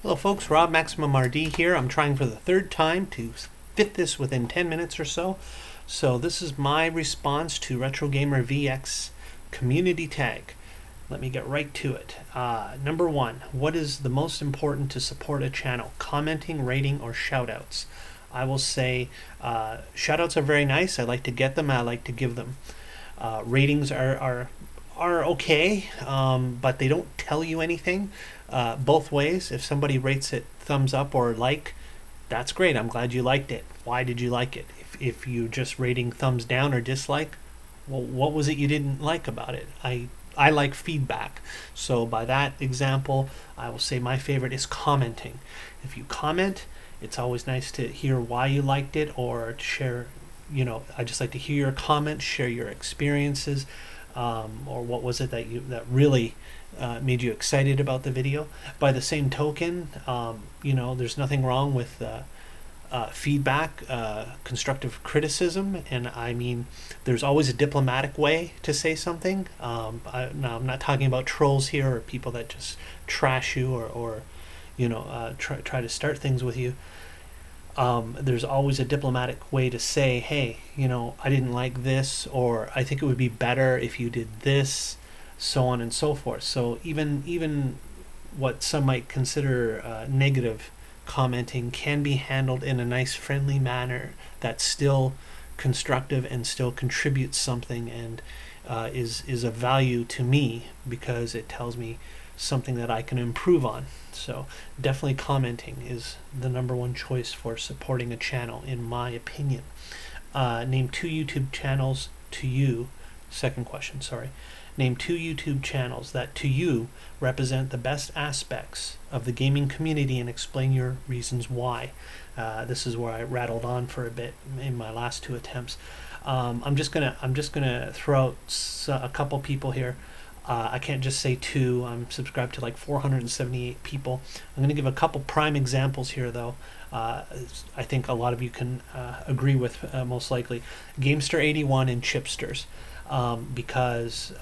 Hello folks, Rob MaximumRD here. I'm trying for the third time to fit this within 10 minutes or so. So this is my response to RetrogamerVX community tag. Let me get right to it. Number one, what is the most important to support a channel? Commenting, rating, or shoutouts? I will say shoutouts are very nice. I like to get them. I like to give them. Ratings are okay, but they don't tell you anything both ways. If somebody rates it thumbs up or like, that's great. I'm glad you liked it. Why did you like it? If you just rating thumbs down or dislike, well, what was it you didn't like about it? I like feedback. So by that example, I will say my favorite is commenting. If you comment, it's always nice to hear why you liked it or to share. I just like to hear your comments, share your experiences, or what was it that really made you excited about the video. By the same token, there's nothing wrong with feedback, constructive criticism, and I mean, there's always a diplomatic way to say something. Now, I'm not talking about trolls here or people that just trash you or try to start things with you. There's always a diplomatic way to say, hey, I didn't like this, or I think it would be better if you did this, so on and so forth. So even what some might consider negative commenting can be handled in a nice, friendly manner that's still constructive and still contributes something and is of value to me because it tells me something that I can improve on. So definitely commenting is the number one choice for supporting a channel, in my opinion. Name two YouTube channels to you. Second question, sorry. Name two YouTube channels that to you represent the best aspects of the gaming community and explain your reasons why. This is where I rattled on for a bit in my last two attempts. I'm just gonna throw out a couple people here. I can't just say two. I'm subscribed to like 478 people. I'm going to give a couple prime examples here, though. I think a lot of you can agree with, most likely. Gamester81 and Chipsters, because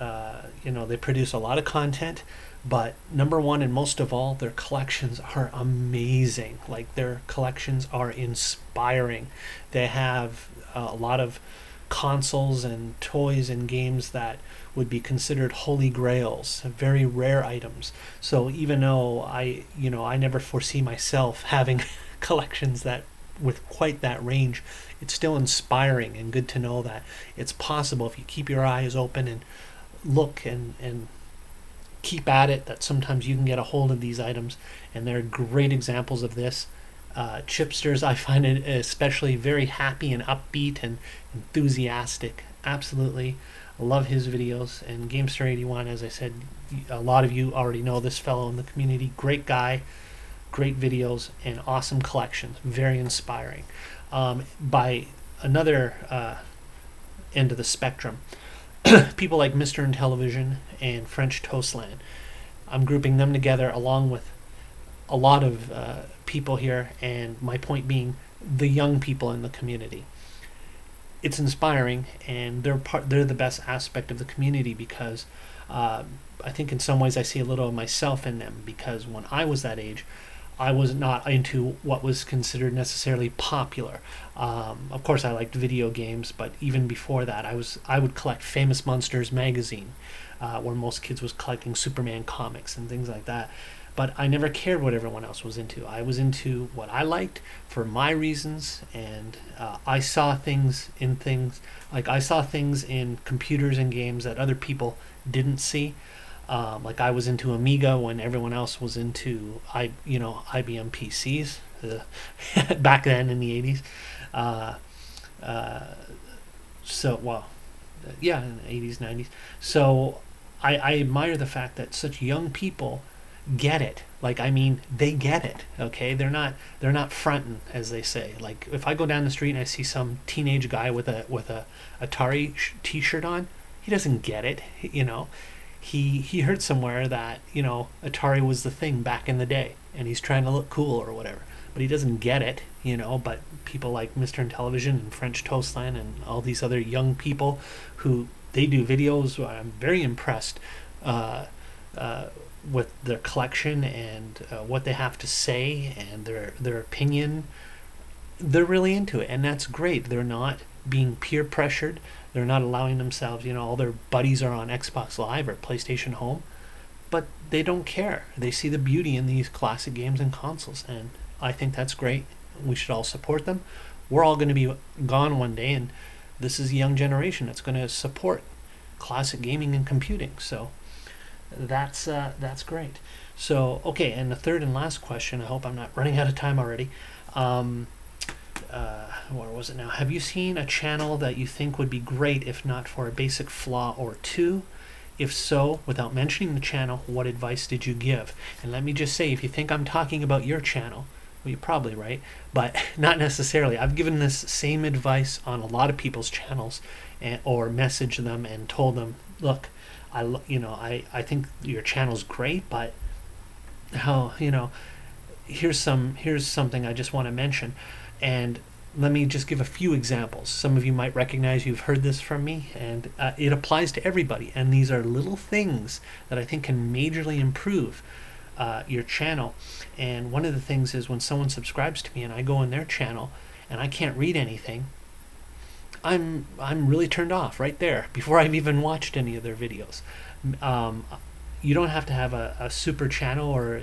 they produce a lot of content, but number one and most of all, their collections are amazing. Like, their collections are inspiring. They have a lot of consoles and toys and games that would be considered holy grails, very rare items. So even though I never foresee myself having collections that with quite that range, it's still inspiring and good to know that it's possible if you keep your eyes open and look and keep at it, that sometimes you can get a hold of these items, and they're great examples of this. Chipsters, I find it especially very happy and upbeat and enthusiastic. Absolutely love his videos. And Gamester81, as I said, a lot of you already know this fellow in the community. Great guy, great videos, and awesome collections. Very inspiring. By another end of the spectrum, people like Mr. and Television and French Toastland. I'm grouping them together along with a lot of people here, and my point being the young people in the community. It's inspiring, and they're the best aspect of the community because I think in some ways I see a little of myself in them, because when I was that age, I was not into what was considered necessarily popular. Of course, I liked video games, but even before that, I would collect Famous Monsters magazine, where most kids was collecting Superman comics and things like that. But I never cared what everyone else was into. I was into what I liked for my reasons, and I saw things in computers and games that other people didn't see. Like, I was into Amiga when everyone else was into IBM PCs back then in the 80s. In the 80s, 90s. So I admire the fact that such young people get it. Like, I mean, they get it. Okay, they're not fronting, as they say. Like, if I go down the street and I see some teenage guy with a Atari t-shirt on, he doesn't get it. He heard somewhere that Atari was the thing back in the day, and he's trying to look cool or whatever, but he doesn't get it. But people like Mr. and Television and French Toastland and all these other young people who they do videos, I'm very impressed with their collection and what they have to say and their opinion. They're really into it, and that's great. They're not being peer pressured. They're not allowing themselves, all their buddies are on Xbox Live or PlayStation Home, but they don't care. They see the beauty in these classic games and consoles, and I think that's great. We should all support them. We're all going to be gone one day, and this is a young generation that's going to support classic gaming and computing. So that's great. So okay, and the third and last question. I hope I'm not running out of time already. Where was it now? Have you seen a channel that you think would be great if not for a basic flaw or two? If so, without mentioning the channel, what advice did you give? And let me just say, if you think I'm talking about your channel, well, you're probably right, but not necessarily. I've given this same advice on a lot of people's channels, or messaged them and told them, look, I think your channel's great, but here's something I just want to mention. And let me just give a few examples. Some of you might recognize, you've heard this from me, and it applies to everybody. And these are little things that I think can majorly improve your channel. And one of the things is when someone subscribes to me and I go in their channel and I can't read anything, I'm really turned off right there before I've even watched any of their videos. You don't have to have a super channel or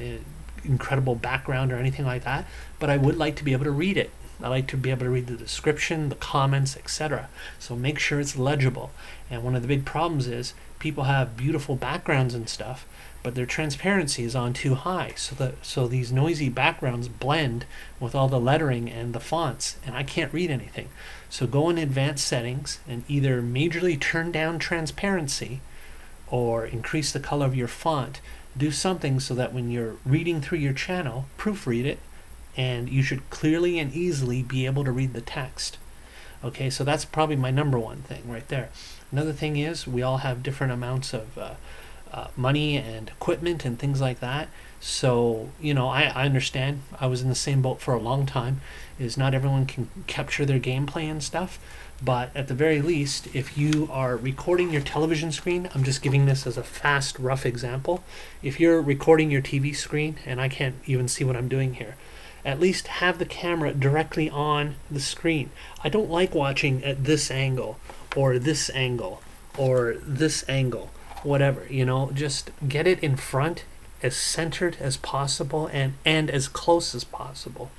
incredible background or anything like that, but I would like to be able to read it. I like to be able to read the description, the comments, etc. So make sure it's legible. And one of the big problems is people have beautiful backgrounds and stuff, but their transparency is on too high. So these noisy backgrounds blend with all the lettering and the fonts, and I can't read anything. So go in advanced settings and either majorly turn down transparency or increase the color of your font. Do something so that when you're reading through your channel, proofread it, and you should clearly and easily be able to read the text. Okay, so that's probably my number one thing right there. Another thing is we all have different amounts of money and equipment and things like that. So, I understand. I was in the same boat for a long time, is not everyone can capture their gameplay and stuff. But at the very least, if you are recording your television screen, I'm just giving this as a fast, rough example. If you're recording your TV screen, and I can't even see what I'm doing here, at least have the camera directly on the screen. I don't like watching at this angle, or this angle, or this angle, whatever, just get it in front, as centered as possible, and as close as possible.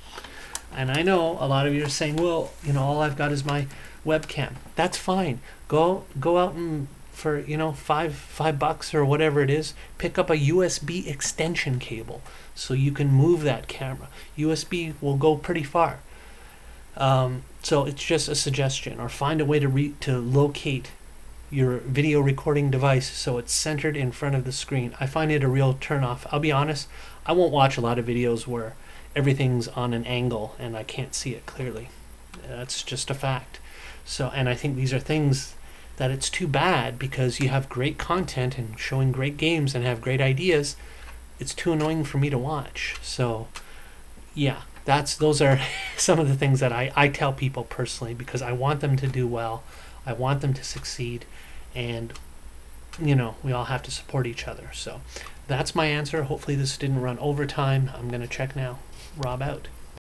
And I know a lot of you are saying, well, all I've got is my webcam. That's fine. Go out and for $5 or whatever it is, pick up a USB extension cable so you can move that camera. USB will go pretty far. So it's just a suggestion, or find a way to locate your video recording device so it's centered in front of the screen. I find it a real turnoff. I'll be honest, I won't watch a lot of videos where everything's on an angle and I can't see it clearly. That's just a fact. So, and I think these are things that it's too bad, because you have great content and showing great games and have great ideas. It's too annoying for me to watch. So yeah, those are some of the things that I tell people personally, because I want them to do well. I want them to succeed, and we all have to support each other. So that's my answer. Hopefully this didn't run over time. I'm going to check now. Rob out.